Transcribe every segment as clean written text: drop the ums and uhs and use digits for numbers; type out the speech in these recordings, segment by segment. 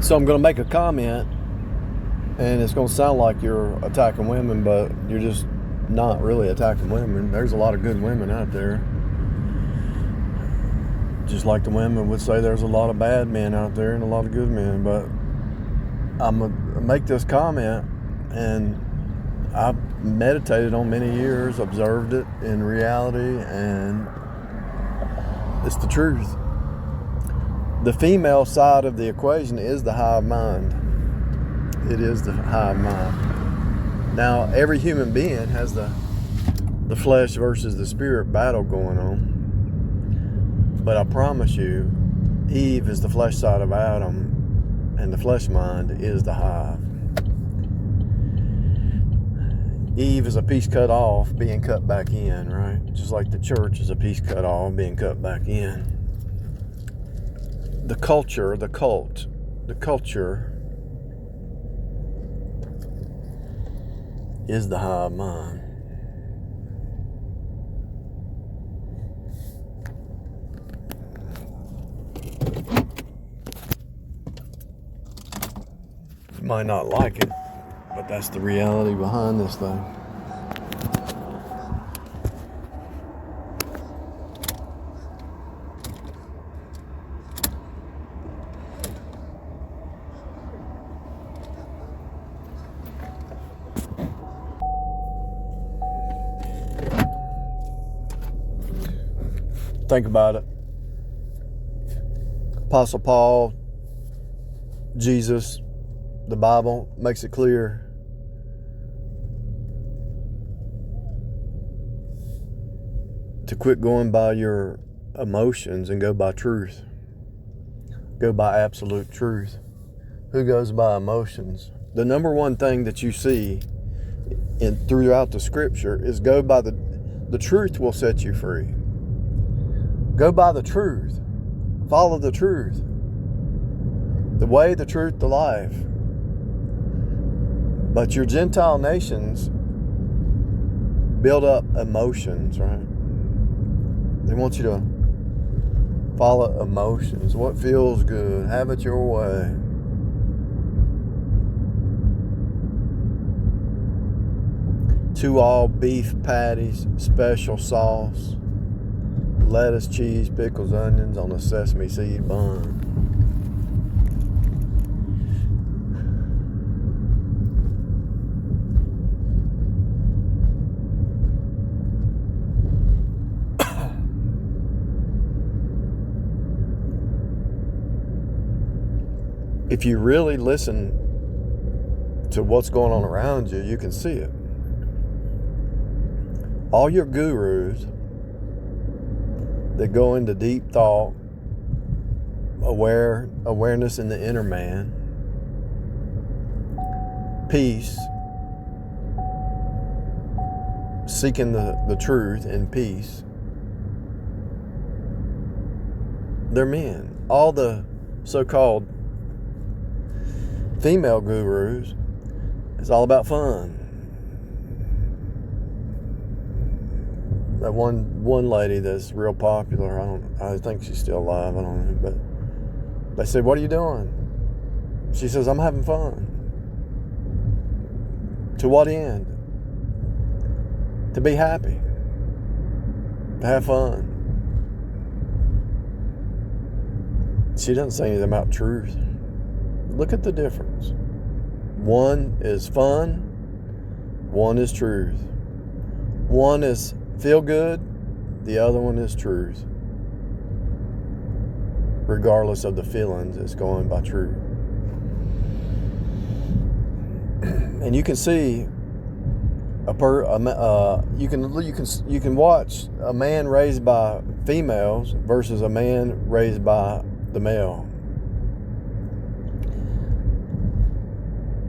So I'm going to make a comment, and it's going to sound like you're attacking women, but you're just not really attacking women. There's a lot of good women out there. Just like the women would say there's a lot of bad men out there and a lot of good men. But I'm going to make this comment, and I've meditated on many years, observed it in reality, and it's the truth. The female side of the equation is the hive mind. It is the hive mind. Now, every human being has the flesh versus the spirit battle going on. But I promise you, Eve is the flesh side of Adam, and the flesh mind is the hive. Eve is a piece cut off, being cut back in, right? Just like the church is a piece cut off, being cut back in. The culture is the hive mind. You might not like it, but that's the reality behind this thing. Think about it. Apostle Paul, Jesus, the Bible makes it clear. To quit going by your emotions and go by truth. Go by absolute truth. Who goes by emotions? The number one thing that you see throughout the scripture is go by the truth will set you free. Go by the truth. Follow the truth. The way, the truth, the life. But your Gentile nations build up emotions, right? They want you to follow emotions. What feels good? Have it your way. Two all beef patties, special sauce. Lettuce, cheese, pickles, onions on a sesame seed bun. If you really listen to what's going on around you, you can see it. All your gurus that go into deep thought, awareness in the inner man, peace, seeking the truth in peace, they're men. All the so-called female gurus, it's all about fun. That one lady that's real popular, I think she's still alive, I don't know, but they said, "What are you doing?" She says, "I'm having fun." To what end? To be happy. To have fun. She doesn't say anything about truth. Look at the difference. One is fun. One is truth. One is feel good, the other one is truth. Regardless of the feelings, it's going by truth. And you can see you can watch a man raised by females versus a man raised by the male.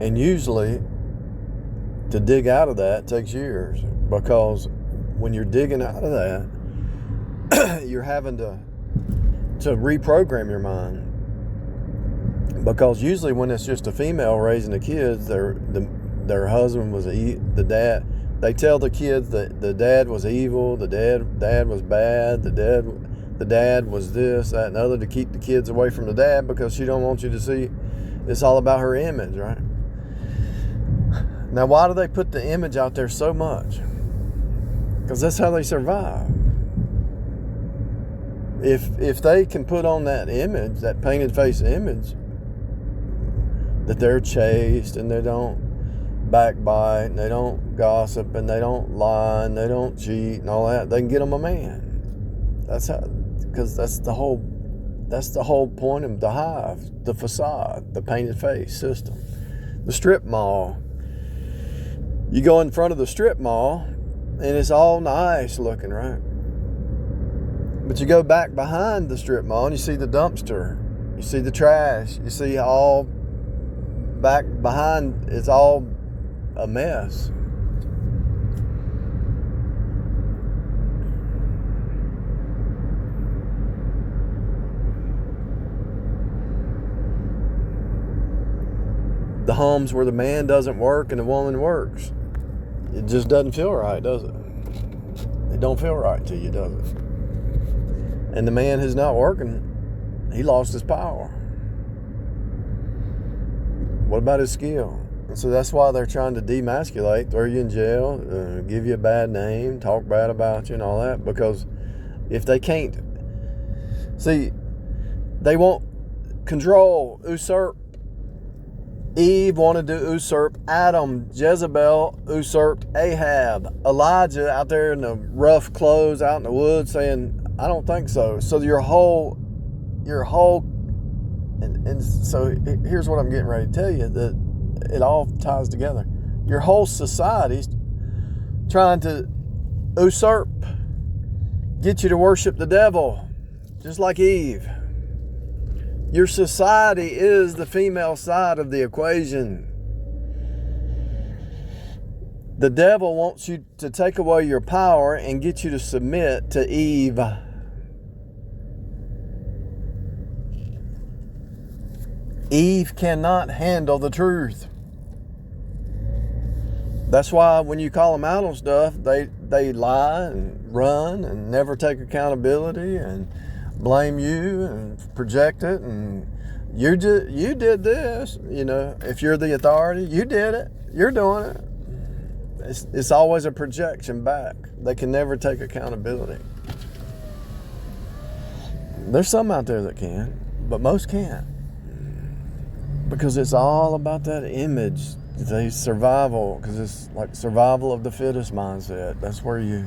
And usually to dig out of that takes years, because when you're digging out of that, you're having to reprogram your mind. Because usually when it's just a female raising the kids, their husband was the dad. They tell the kids that the dad was evil, the dad was bad, the dad was this, that, and other, to keep the kids away from the dad, because she don't want you to see It's all about her image, right? Now, why do they put the image out there so much? Because that's how they survive. If they can put on that image, that painted face image, that they're chaste and they don't backbite and they don't gossip and they don't lie and they don't cheat and all that, they can get them a man. That's how, because that's the whole point of the Hive, the facade, the painted face system. The strip mall. You go in front of the strip mall and it's all nice looking, right? But you go back behind the strip mall and you see the dumpster, you see the trash, you see all back behind, it's all a mess. The homes where the man doesn't work and the woman works, it just doesn't feel right, does it? It don't feel right to you, does it? And the man who's not working, he lost his power. What about his skill? And so that's why they're trying to demasculate, throw you in jail, give you a bad name, talk bad about you and all that. Because if they can't, see, they won't control, usurp. Eve wanted to usurp Adam. Jezebel usurped Ahab. Elijah out there in the rough clothes out in the woods saying, I don't think so. So your whole, and so here's what I'm getting ready to tell you, that it all ties together. Your whole society's trying to usurp, get you to worship the devil, just like Eve. Your society is the female side of the equation. The devil wants you to take away your power and get you to submit to Eve. Eve cannot handle the truth. That's why when you call them out on stuff, they lie and run and never take accountability and blame you and project it, and you did this. You know, if you're the authority, you did it. You're doing it. It's always a projection back. They can never take accountability. There's some out there that can, but most can't. Because it's all about that image, the survival, because it's like survival of the fittest mindset. That's where you...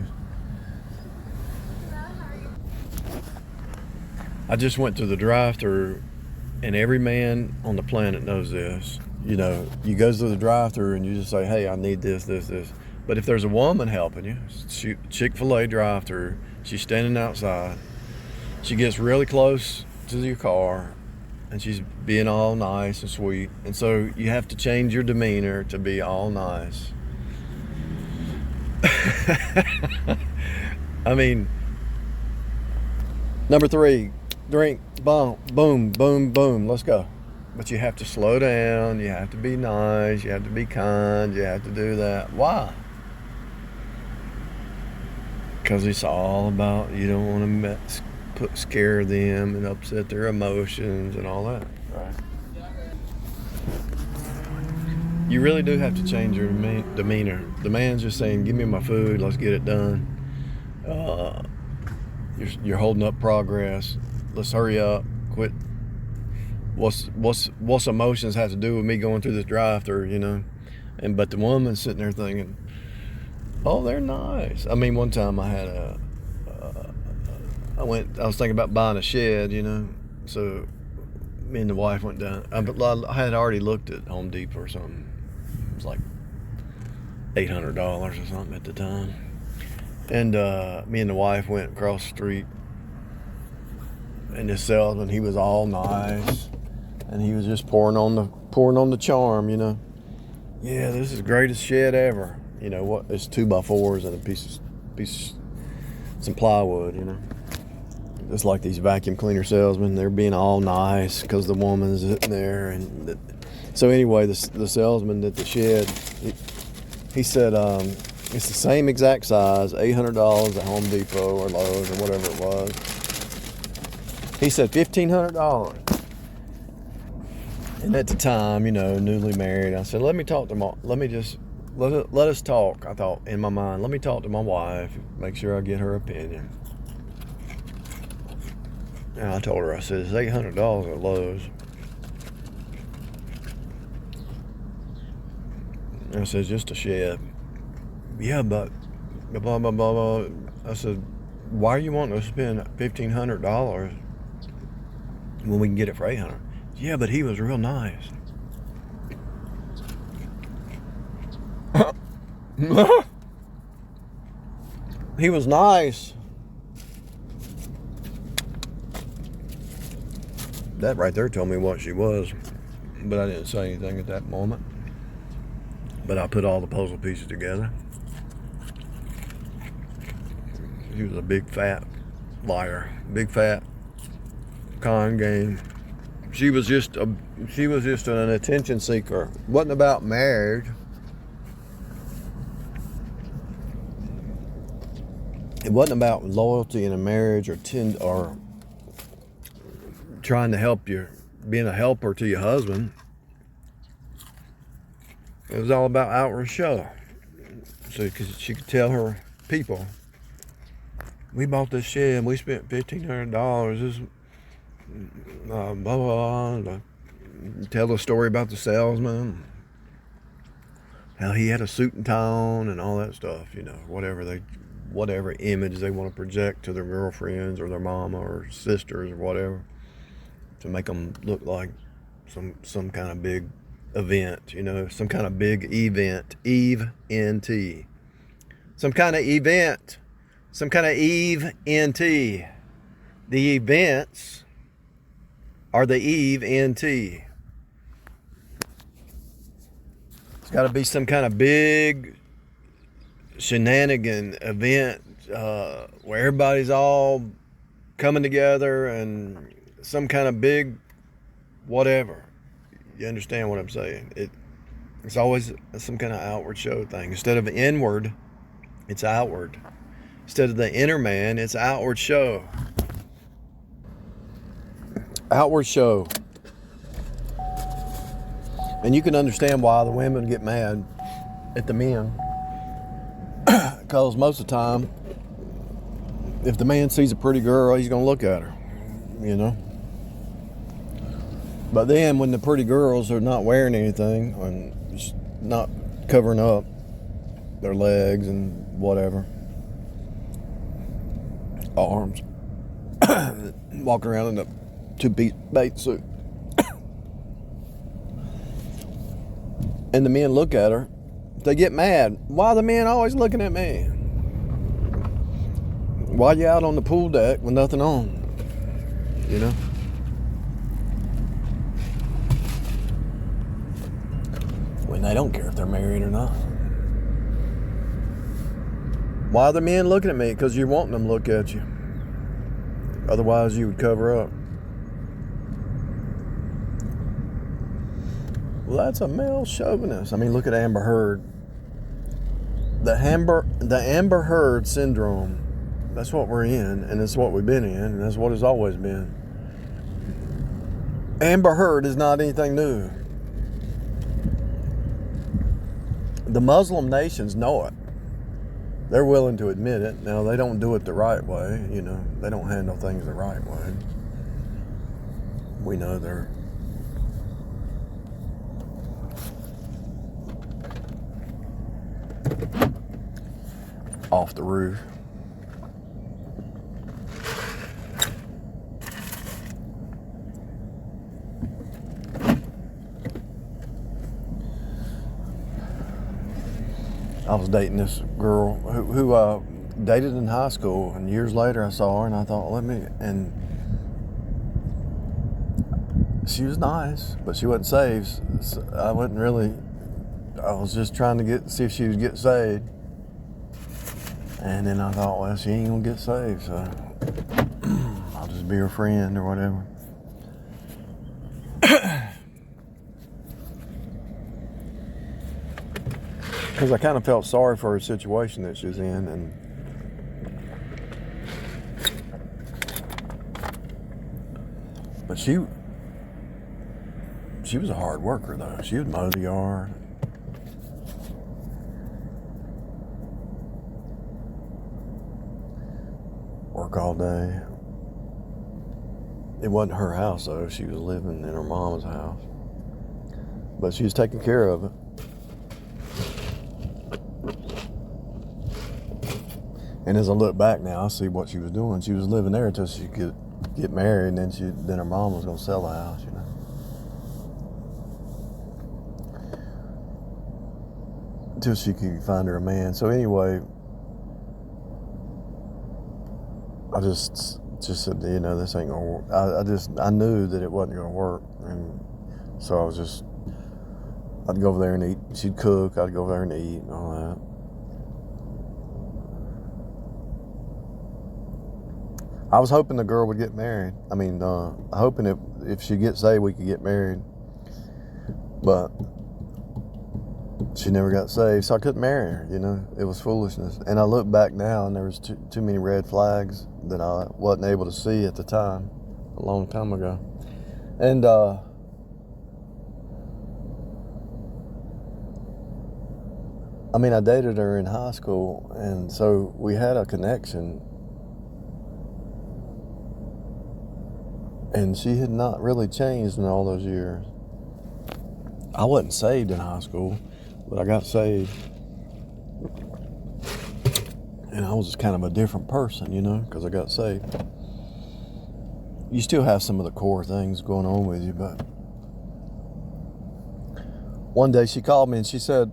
I just went to the drive-thru, and every man on the planet knows this. You know, you go to the drive-thru and you just say, hey, I need this. But if there's a woman helping you, Chick-fil-A drive-thru, she's standing outside, she gets really close to your car, and she's being all nice and sweet. And so you have to change your demeanor to be all nice. I mean, number 3, drink, boom, boom, boom, boom, let's go. But you have to slow down, you have to be nice, you have to be kind, you have to do that. Why? Because it's all about, you don't want to scare them and upset their emotions and all that, right? You really do have to change your demeanor. The man's just saying, give me my food, let's get it done. You're holding up progress. Let's hurry up, quit. What's emotions have to do with me going through this drive-thru, you know? But the woman's sitting there thinking, oh, they're nice. I mean, one time I had I was thinking about buying a shed, you know? So me and the wife went down. I had already looked at Home Depot or something. It was like $800 or something at the time. And me and the wife went across the street, and this salesman, he was all nice, and he was just pouring on the charm, you know. Yeah, this is the greatest shed ever. You know what? It's 2x4s and a piece of some plywood, you know. Just like these vacuum cleaner salesmen, they're being all nice because the woman's sitting there. And so anyway, the salesman at the shed, he said, it's the same exact size, $800 at Home Depot or Lowe's or whatever it was. He said $1,500. And at the time, you know, newly married, I said, let me talk to let us talk. I thought in my mind, let me talk to my wife, make sure I get her opinion. And I told her, I said, it's $800 at Lowe's. And I said, just a shed. Yeah, but blah, blah, blah, blah. I said, why are you wanting to spend $1,500 when we can get it for $800? Yeah, but he was real nice. He was nice. That right there told me what she was, but I didn't say anything at that moment. But I put all the puzzle pieces together. She was a big fat liar, big fat con game. She was just an attention seeker. It wasn't about marriage. It wasn't about loyalty in a marriage or trying to help you, being a helper to your husband. It was all about outward show. So she could tell her people, we bought this shed and we spent $1,500. This blah, blah, blah. Tell the story about the salesman, how he had a suit and tie on and all that stuff, you know, whatever image they want to project to their girlfriends or their mama or sisters or whatever, to make them look like some kind of big event, you know, some kind of big event, Eve-N-T. Some kind of event, some kind of Eve-N-T. The events are the Eve-N-T. It's got to be some kind of big shenanigan event where everybody's all coming together and some kind of big whatever. You understand what I'm saying? It's always some kind of outward show thing. Instead of inward, it's outward. Instead of the inner man, it's outward show. Outward show. And you can understand why the women get mad at the men. Because most of the time, if the man sees a pretty girl, he's going to look at her, you know. But then when the pretty girls are not wearing anything and just not covering up their legs and whatever, arms, walking around in a two-piece bathing suit, and the men look at her, they get mad. Why are the men always looking at me? Why you out on the pool deck with nothing on? You know? When they don't care if they're married or not. Why are the men looking at me? Because you're wanting them to look at you. Otherwise you would cover up. Well, that's a male chauvinist. I mean, look at Amber Heard. The Amber Heard syndrome. That's what we're in, and it's what we've been in, and that's what it's always been. Amber Heard is not anything new. The Muslim nations know it. They're willing to admit it. Now, they don't do it the right way, you know. They don't handle things the right way. We know they're off the roof. I was dating this girl who I dated in high school, and years later I saw her and I thought, and she was nice, but she wasn't saved. So I was just trying to see if she would get saved. And then I thought, well, she ain't gonna get saved, so I'll just be her friend or whatever. Because I kind of felt sorry for her situation that she was in, and but she she was a hard worker though. She would mow the yard, work all day. It wasn't her house though. She was living in her mom's house, but she was taking care of it. And as I look back now, I see what she was doing. She was living there until she could get married, and then her mom was going to sell the house, you know. Until she could find her a man. So anyway, I just said, you know, this ain't gonna work. I knew that it wasn't gonna work, and so I'd go over there and eat. She'd cook. I'd go over there and eat and all that. I was hoping the girl would get married. I mean, hoping if she gets saved, we could get married. But she never got saved, so I couldn't marry her, you know. It was foolishness. And I look back now, and there was too many red flags that I wasn't able to see at the time, a long time ago. And I mean, I dated her in high school, and so we had a connection. And she had not really changed in all those years. I wasn't saved in high school, but I got saved. And I was kind of a different person, you know, because I got saved. You still have some of the core things going on with you, but one day she called me and she said,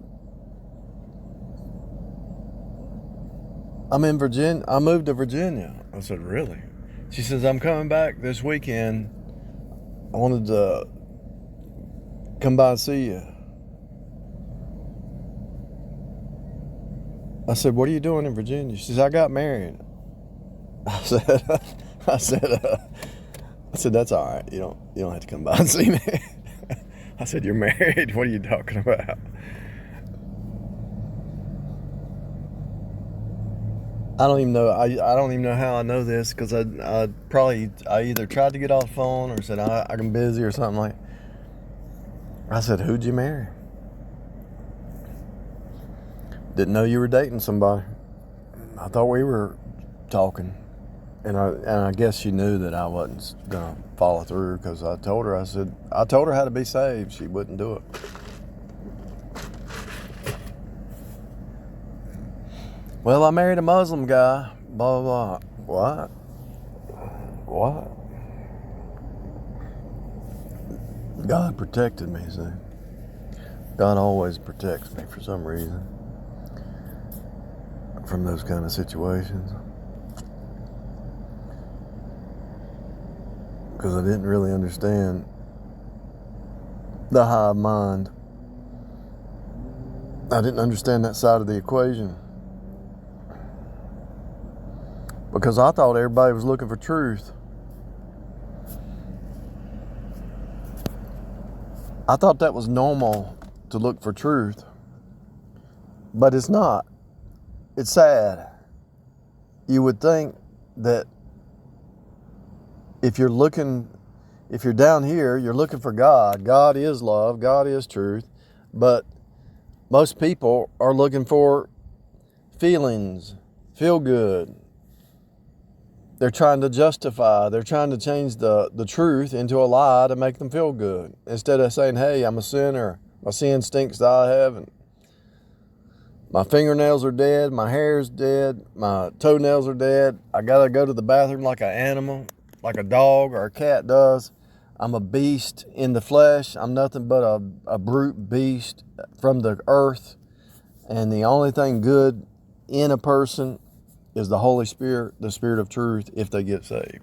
I'm in Virginia. I moved to Virginia. I said, really? She says, I'm coming back this weekend. I wanted to come by and see you. I said, what are you doing in Virginia? She says, I got married. I said, that's all right. You don't have to come by and see me. I said, you're married? What are you talking about? I don't even know. I don't even know how I know this, because I either tried to get off the phone or said I'm busy or something like. I said, who'd you marry? Didn't know you were dating somebody. I thought we were talking, and I guess she knew that I wasn't gonna follow through, because I told her how to be saved. She wouldn't do it. Well, I married a Muslim guy, blah, blah, blah. What? God protected me, see. God always protects me for some reason from those kind of situations. Because I didn't really understand the hive mind. I didn't understand that side of the equation. Because I thought everybody was looking for truth. I thought that was normal to look for truth. But it's not. It's sad. You would think that if you're down here, you're looking for God. God is love. God is truth. But most people are looking for feelings, feel good. They're trying to justify, they're trying to change the truth into a lie to make them feel good. Instead of saying, hey, I'm a sinner. My sin stinks to high heaven. My fingernails are dead. My hair's dead. My toenails are dead. I got to go to the bathroom like an animal, like a dog or a cat does. I'm a beast in the flesh. I'm nothing but a brute beast from the earth. And the only thing good in a person is the Holy Spirit, the Spirit of truth, if they get saved.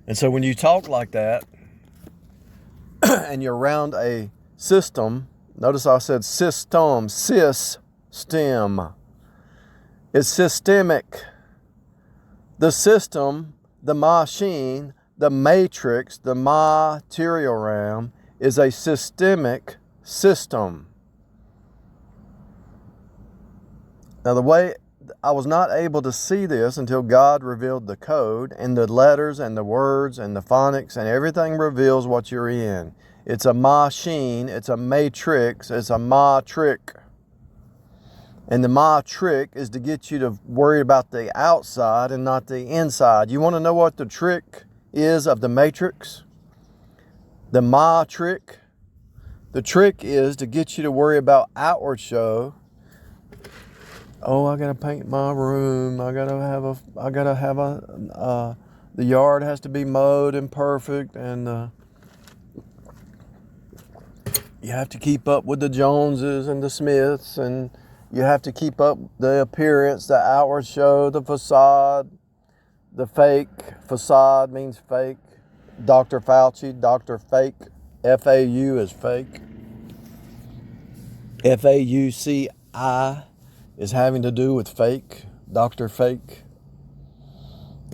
And so when you talk like that, and you're around a system, notice I said system, system. It's systemic. The system, the machine, the matrix, the material realm is a systemic system. Now the way I was not able to see this until God revealed the code, and the letters and the words and the phonics and everything reveals what you're in. It's a machine, it's a matrix, it's a matric. And the matric is to get you to worry about the outside and not the inside. You want to know what the trick is of the matrix? The matric. The trick is to get you to worry about outward show. Oh, I gotta paint my room. I gotta have the yard has to be mowed and perfect, and you have to keep up with the Joneses and the Smiths, and you have to keep up the appearance, the outward show, the facade, the fake. Facade means fake. Dr. Fauci, Dr. Fake. F-A-U is fake. F-A-U-C-I is having to do with fake. Dr. Fake.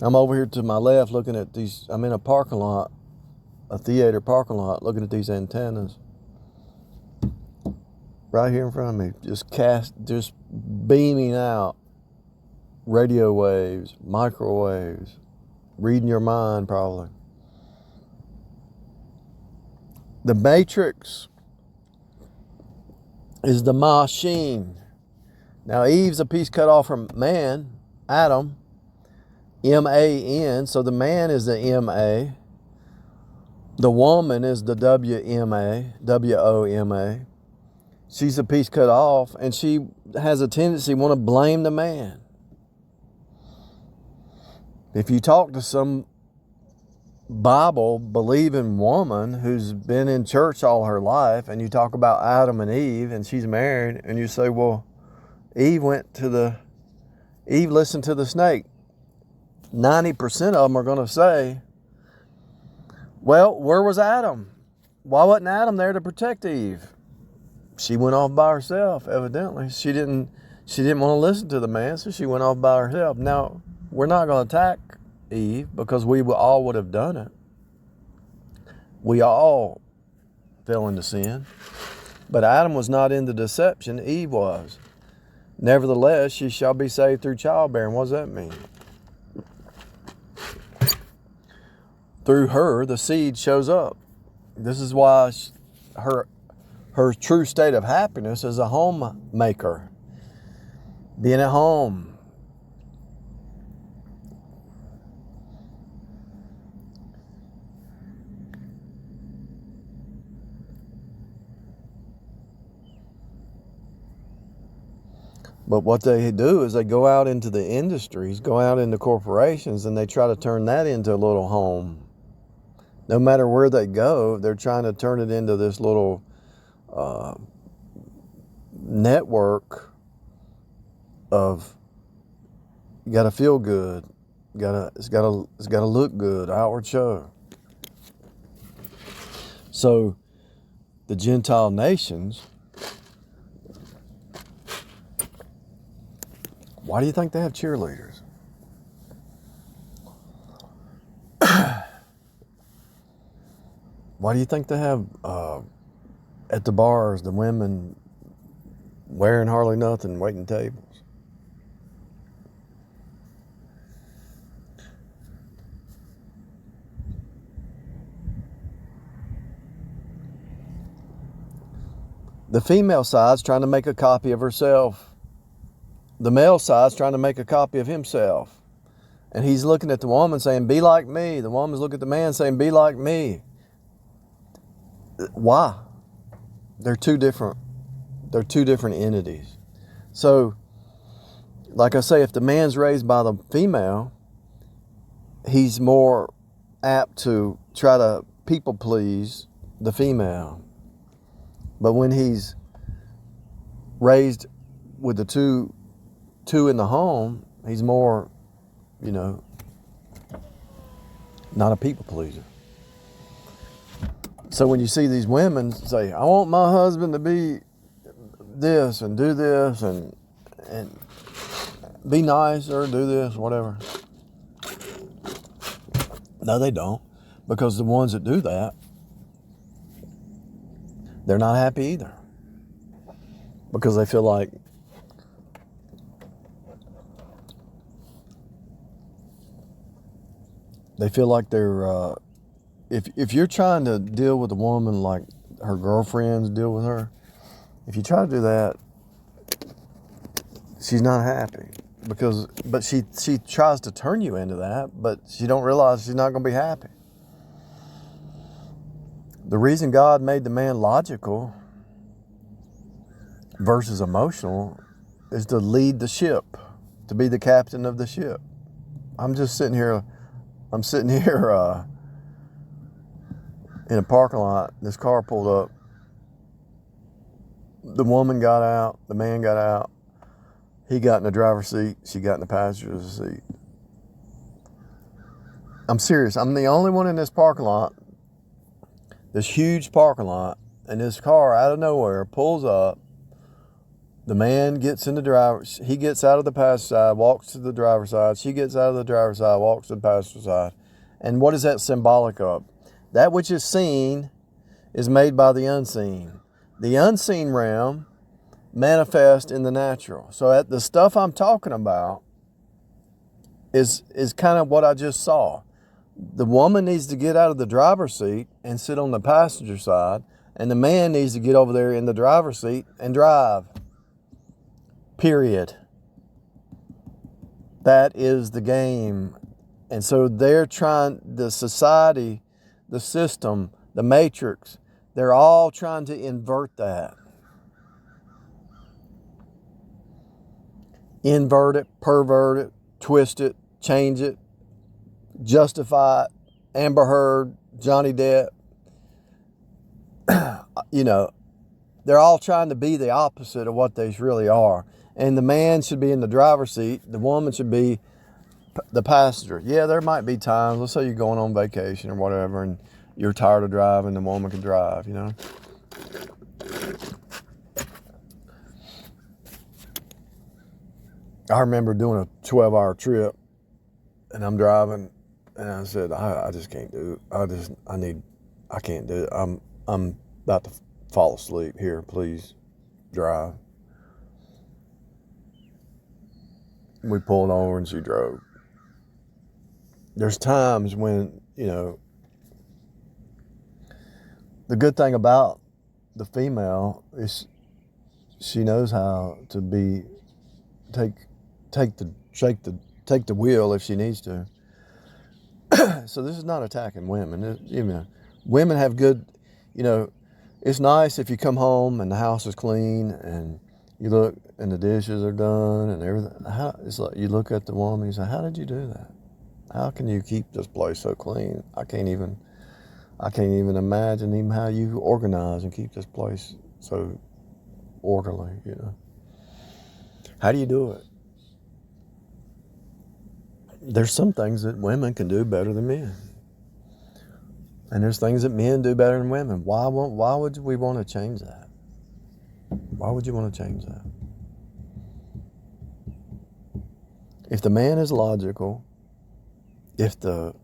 I'm over here to my left looking at these. I'm in a parking lot, a theater parking lot, looking at these antennas. Right here in front of me, just beaming out radio waves, microwaves, reading your mind probably. The matrix is the machine. Now Eve's a piece cut off from man, Adam, M-A-N, so the man is the M-A. The woman is the W-M-A, W-O-M-A. She's a piece cut off, and she has a tendency to want to blame the man. If you talk to some Bible-believing woman who's been in church all her life, and you talk about Adam and Eve, and she's married, and you say, well, Eve listened to the snake. 90% of them are going to say, well, where was Adam? Why wasn't Adam there to protect Eve? She went off by herself, evidently. She didn't want to listen to the man, so she went off by herself. Now, we're not going to attack Eve because we all would have done it. We all fell into sin. But Adam was not in the deception, Eve was. Nevertheless, she shall be saved through childbearing. What does that mean? Through her, the seed shows up. This is why her true state of happiness is a homemaker. Being at home. But what they do is they go out into the industries, go out into corporations, and they try to turn that into a little home. No matter where they go, they're trying to turn it into this little network of you got to feel good, it's got to look good, outward show. So the Gentile nations, why do you think they have cheerleaders? Why do you think they have at the bars the women wearing hardly nothing, waiting tables? The female side's trying to make a copy of herself. The male side's trying to make a copy of himself. And he's looking at the woman saying, be like me. The woman's looking at the man saying, be like me. Why? They're two different entities. So, like I say, if the man's raised by the female, he's more apt to try to people please the female. But when he's raised with the two in the home, he's more, not a people pleaser. So when you see these women say, I want my husband to be this and do this and be nice or do this, whatever. No, they don't. Because the ones that do that, they're not happy either. Because they feel like They feel like they're, if you're trying to deal with a woman like her girlfriends deal with her, if you try to do that, she's not happy. But she tries to turn you into that, but she don't realize she's not going to be happy. The reason God made the man logical versus emotional is to lead the ship, to be the captain of the ship. I'm sitting here in a parking lot. This car pulled up. The woman got out. The man got out. He got in the driver's seat. She got in the passenger's seat. I'm serious. I'm the only one in this parking lot, this huge parking lot, and this car out of nowhere pulls up. The man gets in the driver's. He gets out of the passenger side, walks to the driver's side. She gets out of the driver's side, walks to the passenger side. And what is that symbolic of? That which is seen is made by the unseen. The unseen realm manifests in the natural. So the stuff I'm talking about is kind of what I just saw. The woman needs to get out of the driver's seat and sit on the passenger side, and the man needs to get over there in the driver's seat and drive. Period. That is the game. And so they're trying, the society, the system, the matrix, they're all trying to invert that. Invert it, pervert it, twist it, change it, justify it. Amber Heard, Johnny Depp, they're all trying to be the opposite of what they really are. And the man should be in the driver's seat. The woman should be the passenger. Yeah, there might be times, let's say you're going on vacation or whatever, and you're tired of driving, the woman can drive, I remember doing a 12-hour trip, and I'm driving, and I said, I just can't do it. I can't do it. I'm about to fall asleep. Here, please drive. We pulled over and she drove. There's times when, the good thing about the female is she knows how to take the wheel if she needs to. So this is not attacking women. Women have good, it's nice if you come home and the house is clean and you look and the dishes are done and everything. It's like you look at the woman and you say, how did you do that? How can you keep this place so clean? I can't even imagine even how you organize and keep this place so orderly, How do you do it? There's some things that women can do better than men. And there's things that men do better than women. Why would we want to change that? Why would you want to change that? If the man is logical, if the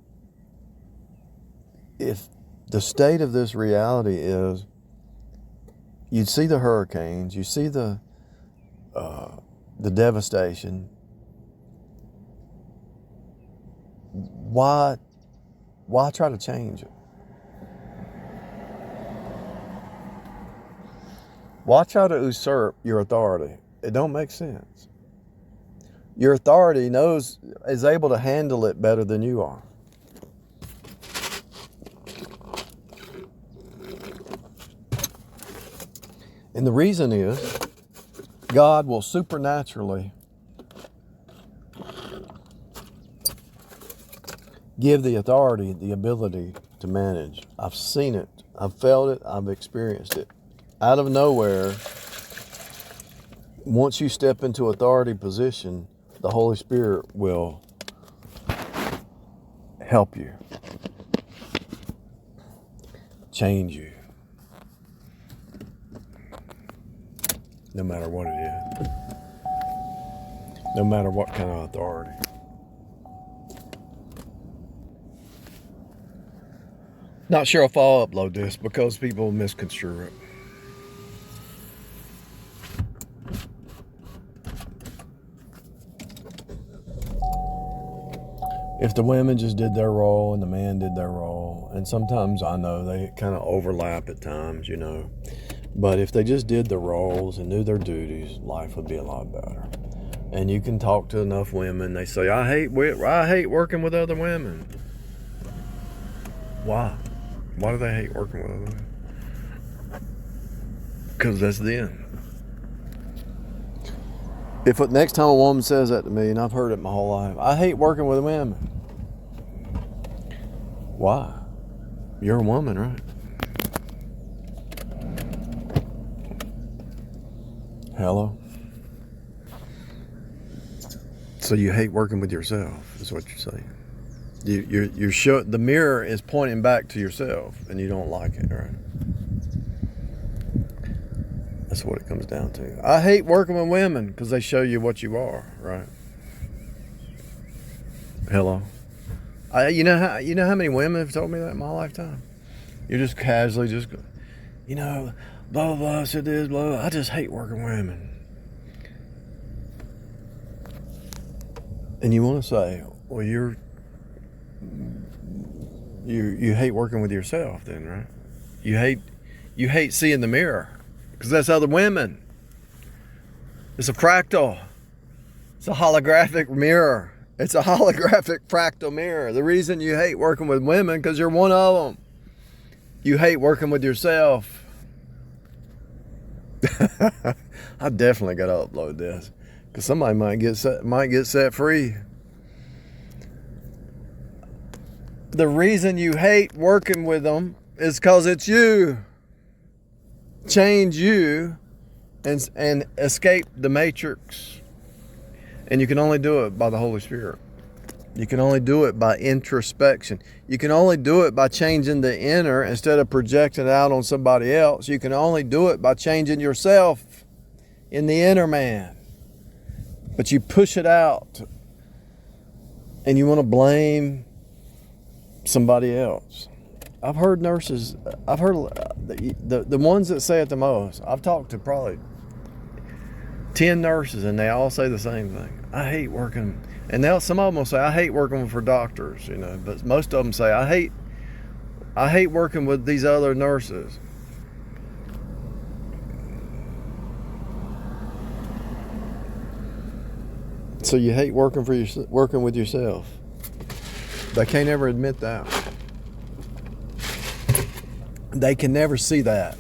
state of this reality is, you see the hurricanes, you see the devastation. Why try to change it? Why try to usurp your authority? It don't make sense. Your authority is able to handle it better than you are. And the reason is God will supernaturally give the authority the ability to manage. I've seen it. I've felt it. I've experienced it. Out of nowhere, once you step into authority position, the Holy Spirit will help you, change you, no matter what it is, no matter what kind of authority. Not sure if I'll upload this because people misconstrue it. if the women just did their role and the man did their role, and sometimes I know they kind of overlap at times, you know, but if they just did the roles and knew their duties, life would be a lot better. And you can talk to enough women, they say, I hate working with other women. Why? Why do they hate working with other women? Because that's them. If next time a woman says that to me, and I've heard it my whole life, I hate working with women. Why? You're a woman, right? Hello? So you hate working with yourself, is what you're saying. You're the mirror is pointing back to yourself, and you don't like it, right? That's what it comes down to. I hate working with women because they show you what you are, right? Hello. You know how many women have told me that in my lifetime? You're just casually blah blah blah, said this, blah, blah. I just hate working with women. And you want to say, well, you hate working with yourself then, right? You hate seeing the mirror because that's other women. It's a fractal. It's a holographic mirror. It's a holographic fractal mirror. The reason you hate working with women because you're one of them. You hate working with yourself. I definitely got to upload this because somebody might get set free. The reason you hate working with them is because it's you. Change you and escape the matrix. And you can only do it by the Holy Spirit. You can only do it by introspection. You can only do it by changing the inner instead of projecting it out on somebody else. You can only do it by changing yourself in the inner man. But you push it out and you want to blame somebody else. I've heard nurses, the ones that say it the most, I've talked to probably 10 nurses and they all say the same thing. I hate working, and some of them will say, I hate working for doctors, you know, but most of them say, I hate working with these other nurses. So you hate working with yourself. They can't ever admit that. They can never see that.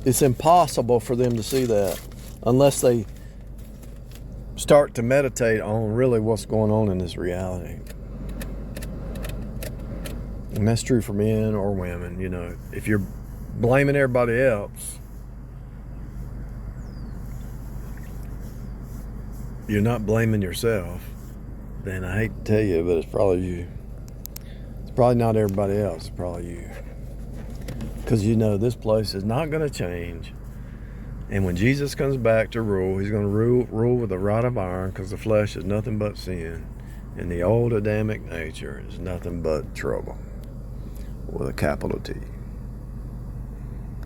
It's impossible for them to see that unless they start to meditate on really what's going on in this reality. And that's true for men or women, you know. If you're blaming everybody else, you're not blaming yourself, then I hate to tell you, but it's probably you. It's probably not everybody else, it's probably you. Because you know this place is not going to change. And when Jesus comes back to rule, he's going to rule with a rod of iron, because the flesh is nothing but sin. And the old Adamic nature is nothing but trouble with a capital T.